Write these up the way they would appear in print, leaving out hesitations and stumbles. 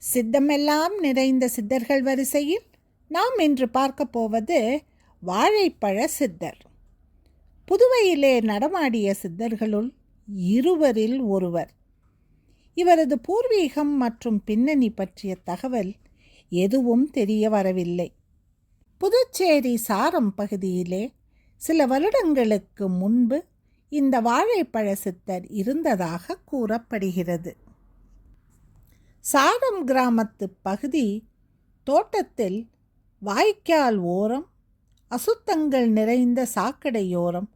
சித்தமெல்லாம் நிறைந்த சித்தர்கள் வரிசையில் நாம் இன்று பார்க்க போவது வாழைப்பழ சித்தர். புதுவையிலே நடமாடிய சித்தர்களுள் இருவரில் ஒருவர். இவரது பூர்வீகம் மற்றும் பின்னணி பற்றிய தகவல் எதுவும் தெரிய வரவில்லை. புதுச்சேரி சாரம் பகுதியிலே சில வருடங்களுக்கு முன்பு இந்த வாழைப்பழ சித்தர் இருந்ததாக கூறப்படுகிறது. சாரம் கிராமத்து பகுதி தோட்டத்தில் வாய்க்கால் ஓரம், அசுத்தங்கள் நிறைந்த சாக்கடையோரம்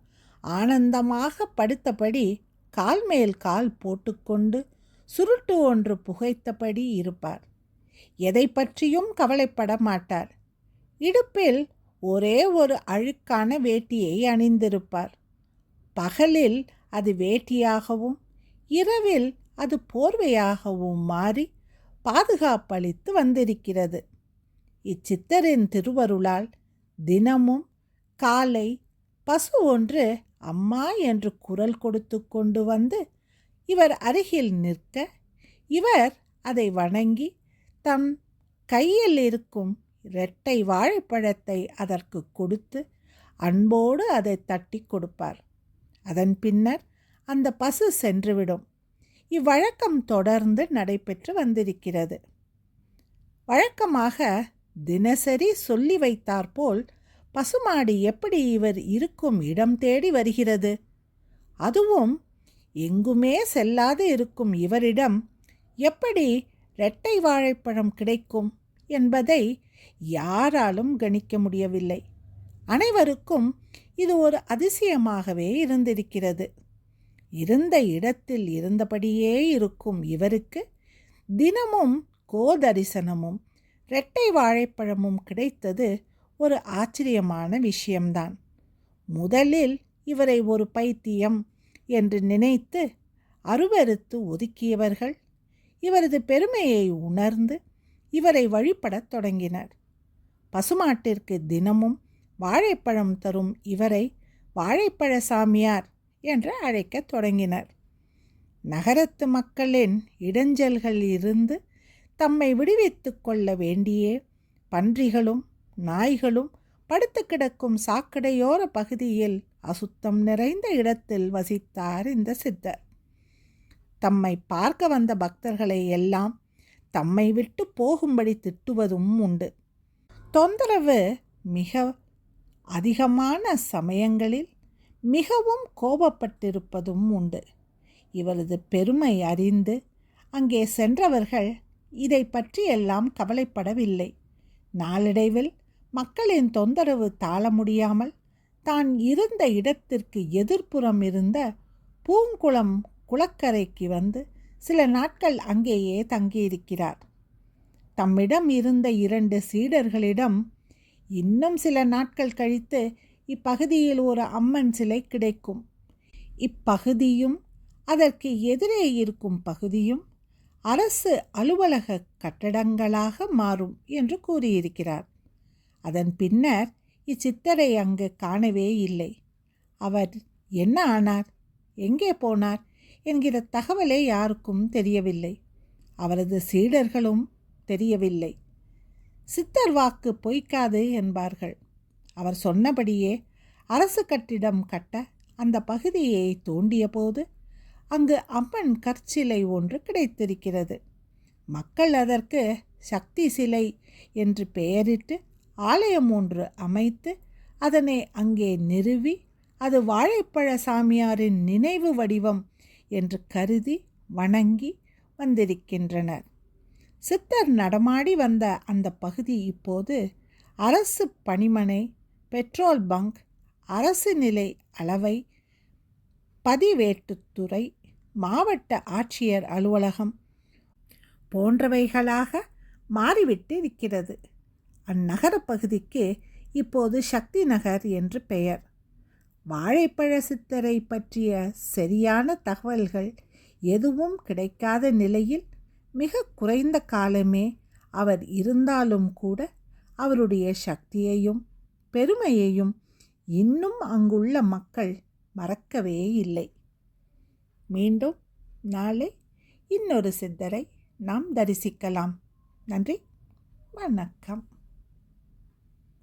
ஆனந்தமாக படுத்தபடி கால் மேல் கால் போட்டுக்கொண்டு சுருட்டு ஒன்று புகைத்தபடி இருப்பார். எதை பற்றியும் கவலைப்பட மாட்டார். இடுப்பில் ஒரே ஒரு அழுக்கான வேட்டியை அணிந்திருப்பார். பகலில் அது வேட்டியாகவும் இரவில் அது போர்வையாகவும் மாறி பாதுகாப்பளித்து வந்திருக்கிறது. இச்சித்தரின் திருவருளால் தினமும் காலை பசு ஒன்று அம்மா என்று குரல் கொடுத்து கொண்டு வந்து இவர் அருகில் நிற்க, இவர் அதை வணங்கி தம் கையில் இருக்கும் இரட்டை வாழைப்பழத்தை அதற்கு கொடுத்து அன்போடு அதை தட்டி கொடுப்பார். அதன் பின்னர் அந்த பசு சென்றுவிடும். இவ்வழக்கம் தொடர்ந்து நடைபெற்று வந்திருக்கிறது. வழக்கமாக தினசரி சொல்லி வைத்தாற்போல் பசுமாடு எப்படி இவர் இருக்கும் இடம் தேடி வருகிறது? அதுவும் எங்குமே செல்லாது இருக்கும் இவரிடம் எப்படி இரட்டை வாழைப்பழம் கிடைக்கும் என்பதை யாராலும் கணிக்க முடியவில்லை. அனைவருக்கும் இது ஒரு அதிசயமாகவே இருந்திருக்கிறது. இருந்த இடத்தில் இருந்தபடியே இருக்கும் இவருக்கு தினமும் கோதரிசனமும் இரட்டை வாழைப்பழமும் கிடைத்தது ஒரு ஆச்சரியமான விஷயம்தான். முதலில் இவரை ஒரு பைத்தியம் என்று நினைத்து அருவருத்து ஒதுக்கியவர்கள் இவரது பெருமையை உணர்ந்து இவரை வழிபடத் தொடங்கினர். பசுமாட்டிற்கு தினமும் வாழைப்பழம் தரும் இவரை வாழைப்பழ சாமியார் என்று அழைக்கத் தொடங்கினர். நகரத்து மக்களின் இடைஞ்சல்கள் இருந்து தம்மை விடுவித்து கொள்ள வேண்டியே பன்றிகளும் நாய்களும் படுத்து கிடக்கும் சாக்கடையோர பகுதியில் அசுத்தம் நிறைந்த இடத்தில் வசித்தார் இந்த சித்தர். தம்மை பார்க்க வந்த பக்தர்களை எல்லாம் தம்மை விட்டு போகும்படி திட்டுவதும் உண்டு. தொந்தரவு மிக அதிகமான சமயங்களில் மிகவும் கோபப்பட்டிருப்பதும் உண்டு. இவரது பெருமை அறிந்து அங்கே சென்றவர்கள் இதை பற்றியெல்லாம் கவலைப்படவில்லை. நாளடைவில் மக்களின் தொந்தரவு தாழ முடியாமல் தான் இருந்த இடத்திற்கு எதிர்ப்புறம் இருந்த பூங்குளம் குளக்கரைக்கு வந்து சில நாட்கள் அங்கேயே தங்கியிருக்கிறார். தம்மிடம் இருந்த 2 சீடர்களிடம் இன்னும் சில நாட்கள் கழித்து இப்பகுதியில் ஒரு அம்மன் சிலை கிடைக்கும். இப்பகுதியும் அதற்கு எதிரே இருக்கும் பகுதியும் அரசு அலுவலக கட்டடங்களாக மாறும் என்று கூறியிருக்கிறார். அதன் பின்னர் இச்சித்தரை அங்கு காணவே இல்லை. அவர் என்ன ஆனார், எங்கே போனார் என்கிற தகவலே யாருக்கும் தெரியவில்லை. அவரது சீடர்களும் தெரியவில்லை. சித்தர் வாக்கு பொய்க்காது என்பார்கள். அவர் சொன்னபடியே அரசு கட்டிடம் கட்ட அந்த பகுதியை தோண்டிய போது அங்கு அம்மன் கற்சிலை ஒன்று கிடைத்திருக்கிறது. மக்கள் அதற்கு சக்தி சிலை என்று பெயரிட்டு ஆலயம் ஒன்று அமைத்து அதனை அங்கே நிறுவி அது வாழைப்பழ சாமியாரின் நினைவு வடிவம் என்று கருதி வணங்கி வந்திருக்கின்றனர். சித்தர் நடமாடி வந்த அந்த பகுதி இப்போது அரசு பணிமனை, பெட்ரோல் பங்க், அரசு நிலை அளவை, பதிவேட்டுத்துறை, மாவட்ட ஆட்சியர் அலுவலகம் போன்றவைகளாக மாறிவிட்டு இருக்கிறது. அந்நகர பகுதிக்கு இப்போது சக்தி நகர் என்று பெயர். வாழைப்பழ சித்தரை பற்றிய சரியான தகவல்கள் எதுவும் கிடைக்காத நிலையில் மிக குறைந்த காலமே அவர் இருந்தாலும் கூட அவருடைய சக்தியையும் பெருமையையும் இன்னும் அங்குள்ள மக்கள் மறக்கவே இல்லை. மீண்டும் நாளை இன்னொரு சித்தரை நாம் தரிசிக்கலாம். நன்றி, வணக்கம்.